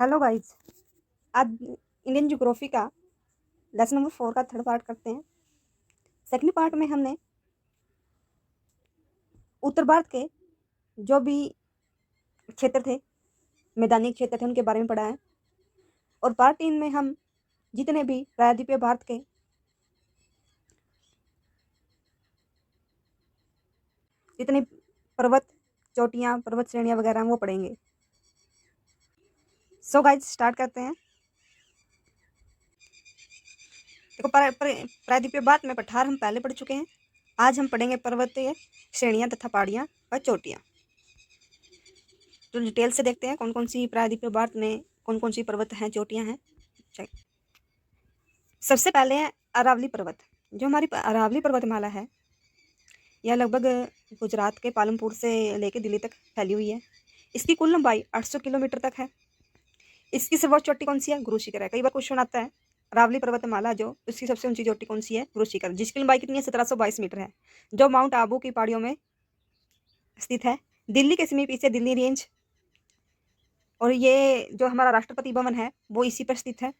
Hello guys. आज Indian geography का lesson number 4 का थर्ड पार्ट करते हैं। सेकंड पार्ट में हमने उत्तर भारत के जो भी क्षेत्र थे, मैदानी क्षेत्र थे, उनके बारे में पढ़ा है। और पार्ट 3 में हम जितने भी प्रायद्वीपीय भारत के जितने पर्वत चोटियाँ, पर्वत श्रेणियाँ वगैरह वो पढ़ेंगे। सो गाइस स्टार्ट करते हैं। देखो, प्रायद्वीपीय भारत में पठार हम पहले पढ़ चुके हैं। आज हम पढ़ेंगे पर्वतीय श्रेणियाँ तथा पहाड़ियाँ और चोटियाँ। तो डिटेल से देखते हैं कौन कौन सी प्रायद्वीपीय भारत में कौन कौन सी पर्वत हैं, चोटियाँ हैं। सबसे पहले है अरावली पर्वत। जो हमारी अरावली पर्वतमाला है, यह लगभग गुजरात के पालमपुर से लेकर दिल्ली तक फैली हुई है। इसकी कुल लंबाई 800 किलोमीटर तक है। इसकी सर्वोच्च चोटी कौन सी है? गुरु शिखर है। कई बार क्वेश्चन आता है, अरावली पर्वतमाला जो उसकी सबसे ऊंची चोटी कौन सी है? गुरु शिखर, जिसकी लंबाई कितनी है? 1722 मीटर है, जो माउंट आबू की पहाड़ियों में स्थित है। दिल्ली के समीप इसे दिल्ली रेंज, और ये जो हमारा राष्ट्रपति भवन है वो इसी पर स्थित है।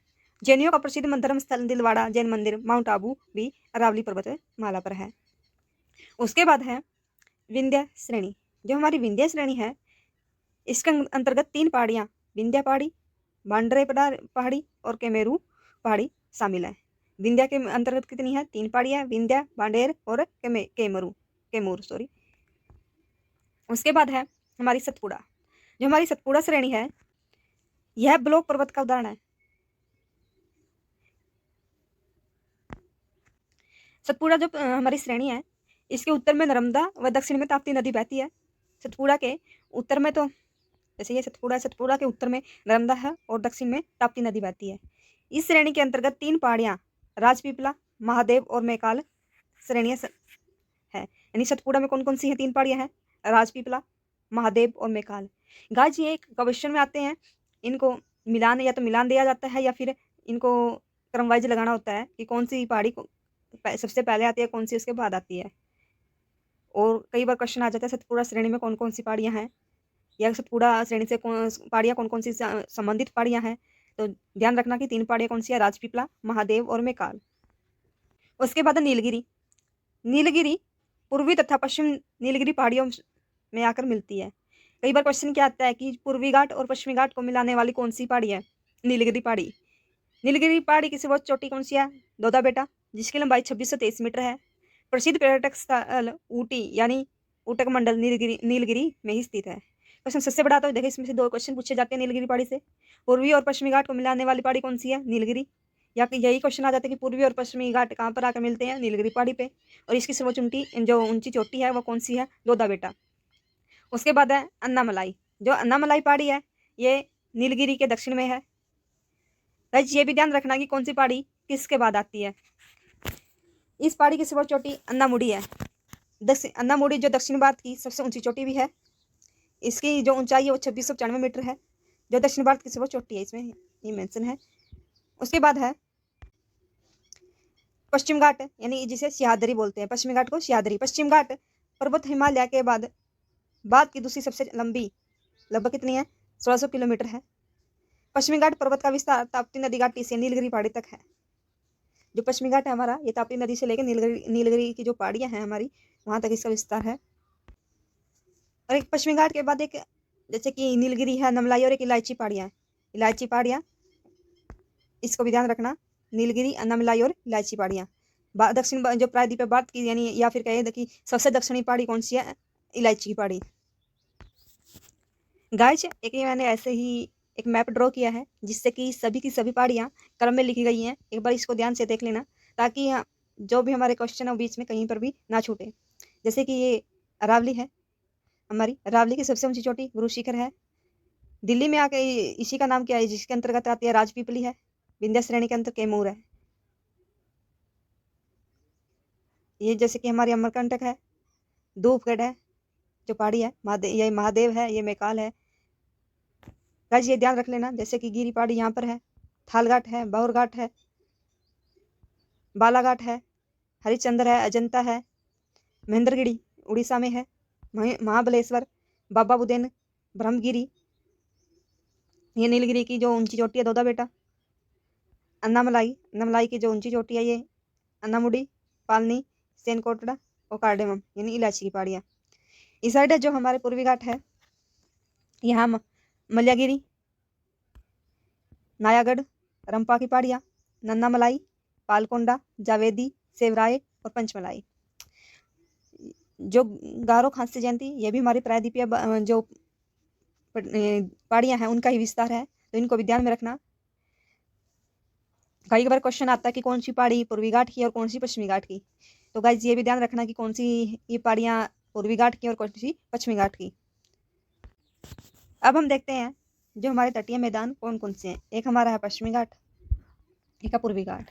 जैनियों का प्रसिद्ध धर्म स्थल दिलवाड़ा जैन मंदिर माउंट आबू भी अरावली पर्वतमाला पर है। उसके बाद है विंध्य श्रेणी। जो हमारी विंध्य श्रेणी है, इसके अंतर्गत 3 पहाड़ियाँ, विंध्य पहाड़ी, मांडरे पहाड़ी और केमेरू पहाड़ी शामिल है। विंध्या के अंतर्गत कितनी है? 3 पहाड़ियाँ, विंध्या, बांडेर और केमूर। उसके बाद है हमारी सतपुड़ा। जो हमारी सतपुड़ा श्रेणी है, यह ब्लॉक पर्वत का उदाहरण है। सतपुड़ा जो हमारी श्रेणी है, इसके उत्तर में नर्मदा व दक्षिण में ताप्ती नदी बहती है। सतपुड़ा के उत्तर में तो जैसे ये सतपुड़ा है, सतपुड़ा के उत्तर में नर्मदा है और दक्षिण में ताप्ती नदी बहती है। इस श्रेणी के अंतर्गत 3 पहाड़ियाँ, राजपीपला, महादेव और मैकाल श्रेणियाँ है। यानी सतपुड़ा में कौन कौन सी है? 3 पहाड़ियाँ हैं, राजपीपला, महादेव और मैकाल। गाइस, ये एक क्वेश्चन में आते हैं, इनको मिलान या तो मिलान दिया जाता है या फिर इनको क्रम वाइज लगाना होता है कि कौन सी पहाड़ी सबसे पहले आती है, कौन सी उसके बाद आती है। और कई बार क्वेश्चन आ जाता है सतपुड़ा श्रेणी में कौन कौन सी पहाड़ियाँ हैं, या सतपुड़ा श्रेणी से पहाड़ियाँ कौन कौन सी संबंधित पहाड़ियाँ हैं। तो ध्यान रखना कि 3 पहाड़ियाँ कौन सी है? राजपीपला, महादेव और मैकाल। उसके बाद नीलगिरी। नीलगिरी पूर्वी तथा पश्चिम नीलगिरी पहाड़ियों में आकर मिलती है। कई बार क्वेश्चन क्या आता है कि पूर्वी घाट और पश्चिमी घाट को मिलाने वाली कौन सी पहाड़ी है? नीलगिरी पहाड़ी। नीलगिरी पहाड़ी की सर्वोच्च चोटी कौन सी है? दोदा बेटा, जिसकी लंबाई 2623 मीटर है। प्रसिद्ध पर्यटक स्थल ऊटी यानी ऊटक मंडल नीलगिरी में ही स्थित है। क्वेश्चन सबसे बड़ा तो देखिए, इसमें से 2 क्वेश्चन पूछे जाते हैं नीलगिरी पहाड़ी से। पूर्वी और पश्चिमी घाट को मिलाने वाली पहाड़ी कौन सी है? नीलगिरी। या यही क्वेश्चन आ जाता है कि पूर्वी और पश्चिमी घाट कहाँ पर आकर मिलते हैं? नीलगिरी पहाड़ी पे। और इसकी सर्वोच्च ऊंची चोटी है वो कौन सी है? दोदा बेटा। उसके बाद है अन्नामलाई। जो अन्नामलाई पहाड़ी है, ये नीलगिरी के दक्षिण में है। गाइस, ये भी ध्यान रखना कि कौन सी पहाड़ी किसके बाद आती है। इस पहाड़ी की सर्वोच्च चोटी अन्नामुड़ी है। अन्नामुड़ी जो दक्षिण भारत की सबसे ऊंची चोटी भी है। इसकी जो ऊंचाई है वो 2695 मीटर है, जो दक्षिण भारत की सर्वोच्च चोटी है, इसमें ये मेंशन है। उसके बाद है पश्चिम घाट, यानी जिसे सियादरी बोलते हैं। पश्चिमी घाट को सियादरी। पश्चिम घाट पर्वत हिमालय के बाद की दूसरी सबसे लंबी, लगभग कितनी है? 1600 किलोमीटर है। पश्चिमी घाट पर्वत का विस्तार ताप्ती नदी घाटी से नीलगिरी पहाड़ी तक है। जो पश्चिमी घाट है हमारा, ये ताप्ती नदी से लेकर नीलगिरी की जो पहाड़ियाँ हैं हमारी, वहाँ तक इसका विस्तार है। और एक पश्चिमी घाट के बाद एक, जैसे कि नीलगिरी है, नमलाई और एक इलायची पहाड़ियाँ हैं। इलायची पहाड़ियाँ, इसको भी ध्यान रखना। नीलगिरी, नमलाई और इलायची पहाड़ियाँ। दक्षिण जो प्रायद्वीपीय भारत की, यानी या फिर कहे कि सबसे दक्षिणी पहाड़ी कौन सी है? इलायची की पहाड़ी। गाइस, एक ये मैंने ऐसे ही एक मैप ड्रॉ किया है, जिससे कि सभी की सभी पहाड़ियाँ क्रम में लिखी गई हैं। एक बार इसको ध्यान से देख लेना, ताकि जो भी हमारे क्वेश्चन है वो बीच में कहीं पर भी ना छूटे। जैसे कि ये अरावली है हमारी, अरावली की सबसे ऊंची चोटी गुरु शिखर है। दिल्ली में आके इसी का नाम क्या है, जिसके अंतर्गत आती है? राजपीपली है। विंध्य श्रेणी के अंतर कैमूर है। ये जैसे कि हमारी अमरकंटक है, धूपगढ़ है जो पहाड़ी है, ये महादेव है, ये मैकाल है। गाइस, ये ध्यान रख लेना। जैसे कि गिरी पहाड़ी यहाँ पर है, थालघाट है, बौर घाट है, बालाघाट है, हरिश्चंद्र है, अजंता है, महेंद्रगिरी उड़ीसा में है, महाबलेश्वर, बाबा बुदेन, ब्रह्मगिरी, ये नीलगिरी की जो ऊंची चोटी है दोदा बेटा, अन्नामलाई, अन्नामलाई की जो ऊंची चोटी है ये अन्नामुडी, पालनी, सेनकोटड़ा और कार्डेमम यानी इलायची की पहाड़ियाँ। इस साइड है जो हमारे पूर्वी घाट है, यहाँ मल्यागिरी, नायागढ़, रंपा की पहाड़ियाँ, नन्नामलाई, पालकोंडा, जावेदी, सेवराय और पंचमलाई। जो गारो खासी जयंती ये भी हमारी प्रायद्वीपीय जो पहाड़ियाँ हैं उनका ही विस्तार है, तो इनको भी ध्यान में रखना। कई बार क्वेश्चन आता है कि कौन सी पहाड़ी पूर्वी घाट की और कौन सी पश्चिमी घाट की, तो गाइज ये भी ध्यान रखना कि कौन सी ये पहाड़ियाँ पूर्वी घाट की और कौन सी पश्चिमी घाट की। अब हम देखते हैं जो हमारे तटीय मैदान कौन कौन से हैं। एक हमारा है पश्चिमी घाट, एक है पूर्वी घाट।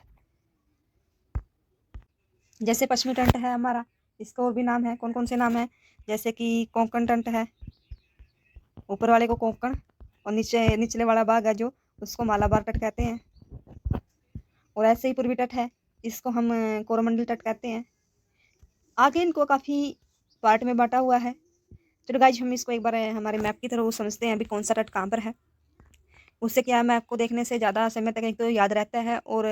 जैसे पश्चिमी तट है हमारा, इसका और भी नाम है, कौन कौन से नाम है, जैसे कि कोंकण तट है, ऊपर वाले को कोंकण और निचले वाला भाग है जो उसको मालाबार तट कहते हैं। और ऐसे ही पूर्वी तट है, इसको हम कोरोमंडल तट कहते हैं। आगे इनको काफ़ी पार्ट में बांटा हुआ है। चलो गाइज हम इसको एक बार हमारे मैप की तरह वो समझते हैं अभी कौन सा तट कहाँ पर है। उससे क्या है, मैप को देखने से ज़्यादा समय तक एक तो याद रहता है और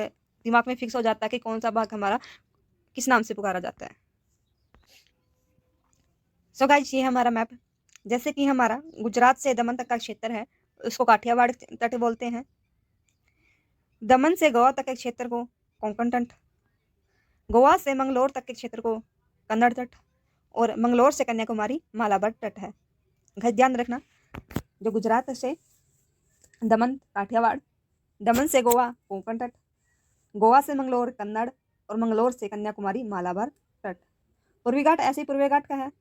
दिमाग में फिक्स हो जाता है कि कौन सा भाग हमारा किस नाम से पुकारा जाता है। सो गाइज ये हमारा मैप। जैसे कि हमारा गुजरात से दमन तक का क्षेत्र है उसको काठियावाड़ तट बोलते हैं। दमन से गोवा तक के क्षेत्र को कोंकण तट, गोवा से मंगलोर तक के क्षेत्र को कन्नड़ तट और मंगलोर से कन्याकुमारी मालाबार तट है। ध्यान रखना, जो गुजरात से दमन काठियावाड़, दमन से गोवा कोंकण तट, गोवा से मंगलोर कन्नड़ और मंगलोर से कन्याकुमारी मालाबार तट। पूर्वी घाट ऐसे ही पूर्वी घाट का है,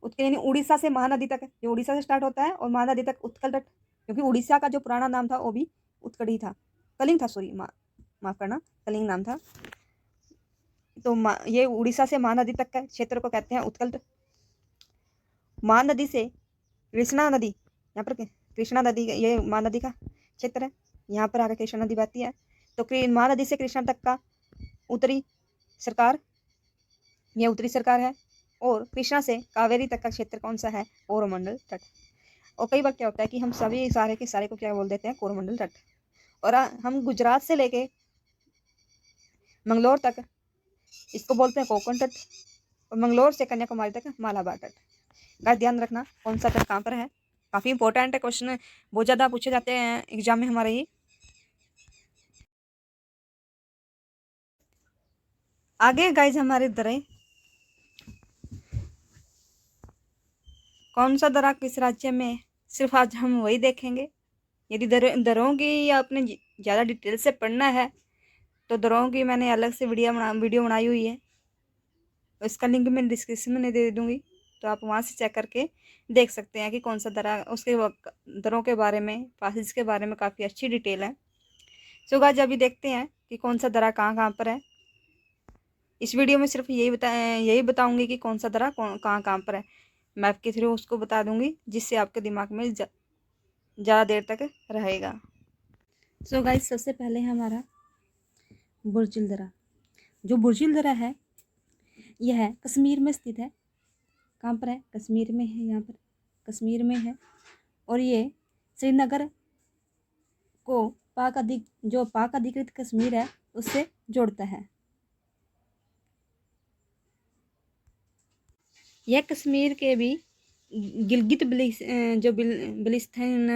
उसके यानी उड़ीसा से महानदी तक, जो उड़ीसा से स्टार्ट होता है और महानदी तक उत्कल तट, क्योंकि उड़ीसा का जो पुराना नाम था वो भी उत्कल ही था, कलिंग था, सॉरी माफ करना, कलिंग नाम था। तो ये उड़ीसा से महानदी तक का क्षेत्र को कहते हैं उत्कल तट। महानदी से कृष्णा नदी, यहाँ पर कृष्णा नदी ये महानदी का क्षेत्र है, यहाँ पर आकर कृष्णा नदी बहती है। तो महानदी से कृष्णा तक का उत्तरी सरकार, ये उत्तरी सरकार है। और कृष्णा से कावेरी तक का क्षेत्र कौन सा है, कोरोमंडल तट। और कई बार क्या होता है कि हम सभी सारे के सारे को क्या बोल देते हैं, कोरोमंडल तट। और हम गुजरात से लेके मंगलोर तक इसको बोलते हैं कोंकण तट और मंगलोर से कन्याकुमारी तक मालाबार तट। का ध्यान रखना कौन सा तट कहाँ पर है, काफ़ी इंपॉर्टेंट है, क्वेश्चन बहुत ज़्यादा पूछे जाते हैं एग्जाम में हमारे ये। आगे गाइज हमारे दरें, कौन सा दरा किस राज्य में, सिर्फ आज हम वही देखेंगे। यदि दरों की आपने ज़्यादा डिटेल से पढ़ना है तो दरों की मैंने अलग से वीडियो बनाई हुई है, इसका लिंक मैं डिस्क्रिप्शन में दे दूँगी, तो आप वहाँ से चेक करके देख सकते हैं कि कौन सा दरा, उसके दरों के बारे में, पासेज के बारे में काफ़ी अच्छी डिटेल है। सो गाइस अभी देखते हैं कि कौन सा दरा कहाँ कहाँ पर है। इस वीडियो में सिर्फ यही बताऊंगी कि कौन सा दरा कहाँ कहाँ पर है, मैप के थ्रू उसको बता दूंगी, जिससे आपके दिमाग में ज़्यादा देर तक रहेगा। सो गाइस सबसे पहले हमारा बुर्जिल दरा। जो बुर्जिल दरा है यह कश्मीर में स्थित है। कहाँ पर है, कश्मीर में है, यहाँ पर कश्मीर में है। और ये श्रीनगर को पाक अधिकृत कश्मीर है उससे जोड़ता है। यह कश्मीर के भी गिलगित बिलिस्तान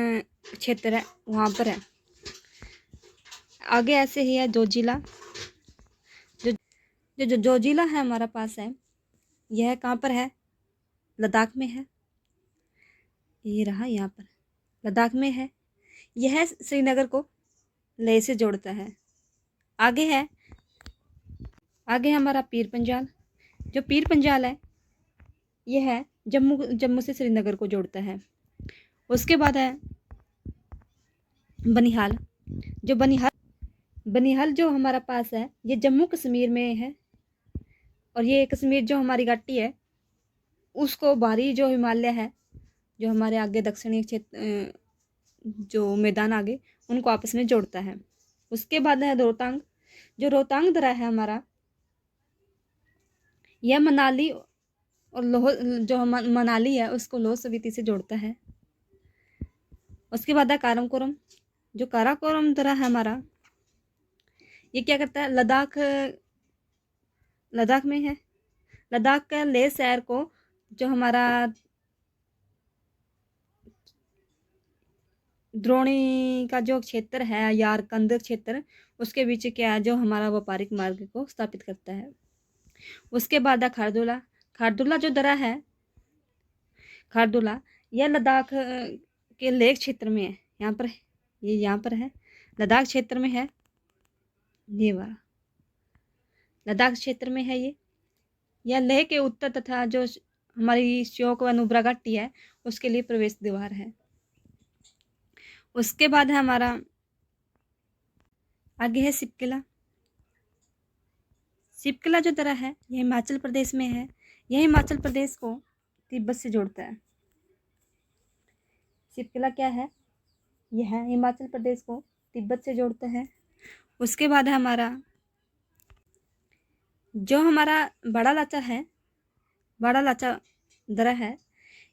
क्षेत्र है वहाँ पर है। आगे ऐसे ही है जोजिला, जो जोजिला है हमारा पास है, यह कहाँ पर है, लद्दाख में है। ये रहा यहाँ पर लद्दाख में है। यह श्रीनगर को लेह से जोड़ता है। आगे हमारा पीर पंजाल। जो पीर पंजाल है यह है जम्मू से श्रीनगर को जोड़ता है। उसके बाद है बनिहाल। जो बनिहाल जो हमारा पास है ये जम्मू कश्मीर में है। और ये कश्मीर जो हमारी घाटी है उसको बाहरी जो हिमालय है, जो हमारे आगे दक्षिणी क्षेत्र जो मैदान आगे उनको आपस में जोड़ता है। उसके बाद है रोहतांग। जो रोहतांग दरा है हमारा, यह मनाली और मनाली है उसको लाहौल स्पीति से जोड़ता है। उसके बाद है काराकोरम। जो काराकोरम दर्रा है हमारा, ये क्या करता है, लद्दाख में है। लद्दाख का लेह शहर को, जो हमारा द्रोणी का जो क्षेत्र है, यारकंद क्षेत्र, उसके बीच क्या है, जो हमारा व्यापारिक मार्ग को स्थापित करता है। उसके बाद है खारदुला। खारदुला जो दर्रा है, खारदुला, यह लद्दाख के लेह क्षेत्र में है। यहाँ पर, ये यहाँ पर है, लद्दाख क्षेत्र में है। ये वाला लद्दाख क्षेत्र में है ये। यह लेह के उत्तर तथा जो हमारी श्योक व नुब्रा घाटी है, उसके लिए प्रवेश द्वार है। उसके बाद है हमारा, आगे है शिपकिला। शिपकिला जो दर्रा है, यह हिमाचल प्रदेश में है। यह हिमाचल प्रदेश को तिब्बत से जोड़ता है। शिपकिला क्या है, यह हिमाचल प्रदेश को तिब्बत से जोड़ता है। उसके बाद है हमारा, जो हमारा बड़ा लाचा है, बड़ा लाचा दर्रा है,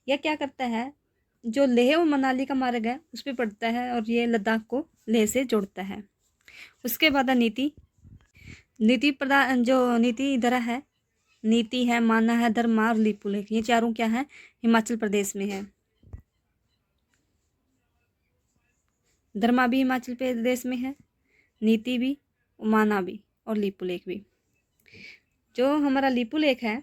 यह क्या करता है, जो लेह और मनाली का मार्ग है उस पर पड़ता है, और ये लद्दाख को लेह से जोड़ता है। उसके बाद है नीति। नीति प्रधान जो नीति दर्रा है, नीति है, माना है, धर्मा और लिपुलेख, ये चारों क्या है, हिमाचल प्रदेश में है। धर्मा भी हिमाचल प्रदेश में है, नीति भी, माना भी, और लिपुलेख भी। जो हमारा लिपुलेख है,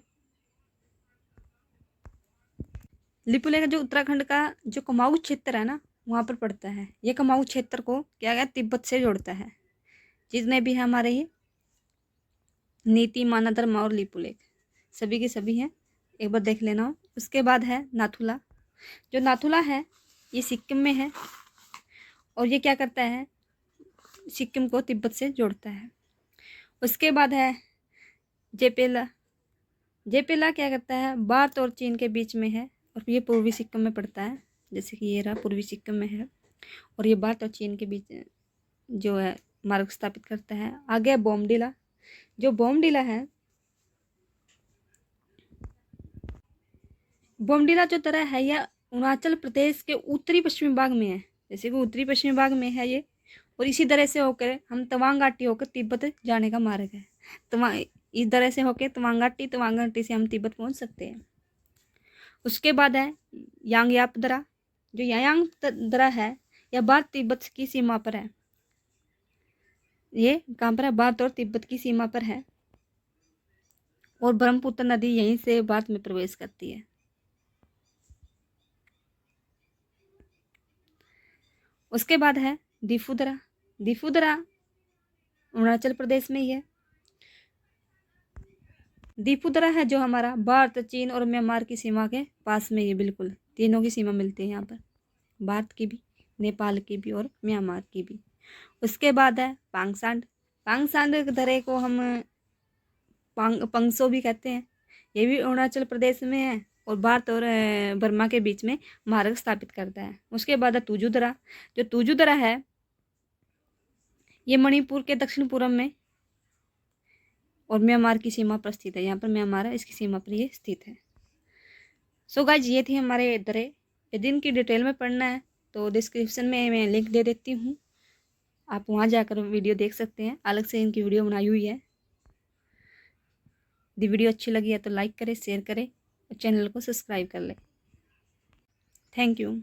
लिपुलेख जो उत्तराखंड का जो कुमाऊं क्षेत्र है ना, वहाँ पर पड़ता है। ये कुमाऊं क्षेत्र को क्या गया, तिब्बत से जोड़ता है। जितने भी है हमारे ये नीति, माना, धर्मा और लिपुलेख, सभी के सभी हैं, एक बार देख लेना हो। उसके बाद है नाथुला। जो नाथुला है, ये सिक्किम में है, और ये क्या करता है, सिक्किम को तिब्बत से जोड़ता है। उसके बाद है जेपेला। जेपेला क्या करता है, भारत और चीन के बीच में है, और ये पूर्वी सिक्किम में पड़ता है। जैसे कि ये रहा, पूर्वी सिक्किम में है, और ये भारत और चीन के बीच जो है मार्ग स्थापित करता है। आगे बोमडिला। जो बोमडिला है, बोमडिला जो दर्रा है, यह अरुणाचल प्रदेश के उत्तरी पश्चिमी भाग में है। जैसे कि उत्तरी पश्चिमी भाग में है ये, और इसी तरह से होकर हम तवांग घाटी होकर तिब्बत जाने का मार्ग है। इस तरह से होकर तवांग घाटी से हम तिब्बत पहुंच सकते हैं। उसके बाद है यांगयाप दर्रा। जो यांग दर्रा है, यह भारत तिब्बत की सीमा पर है। ये कहाँ पर है, भारत और तिब्बत की सीमा पर है, और ब्रह्मपुत्र नदी यहीं से भारत में प्रवेश करती है। उसके बाद है दीफू दर्रा। दीफू दर्रा अरुणाचल प्रदेश में ही है। दीफू दर्रा है जो हमारा भारत, चीन और म्यांमार की सीमा के पास में ही, बिल्कुल तीनों की सीमा मिलती है यहाँ पर, भारत की भी, नेपाल की भी, और म्यांमार की भी। उसके बाद है पांगसांड। पांगसांड दर्रे को हम पंगसो भी कहते हैं। ये भी अरुणाचल प्रदेश में है, और भारत और बर्मा के बीच में मार्ग स्थापित करता है। उसके बाद है तुजू दर्रा। जो तुजू दर्रा है, ये मणिपुर के दक्षिण पूर्व में और म्यांमार की सीमा पर स्थित है। यहाँ पर म्यांमार है, इसकी सीमा पर ये स्थित है। सो गाइज, ये थी हमारे दर्रे। यदि इनकी डिटेल में पढ़ना है तो डिस्क्रिप्शन में मैं लिंक दे देती हूँ, आप वहाँ जाकर वीडियो देख सकते हैं। अलग से इनकी वीडियो बनाई हुई है। यदि वीडियो अच्छी लगी है तो लाइक करें, शेयर करें, और चैनल को सब्सक्राइब कर लें। Thank you.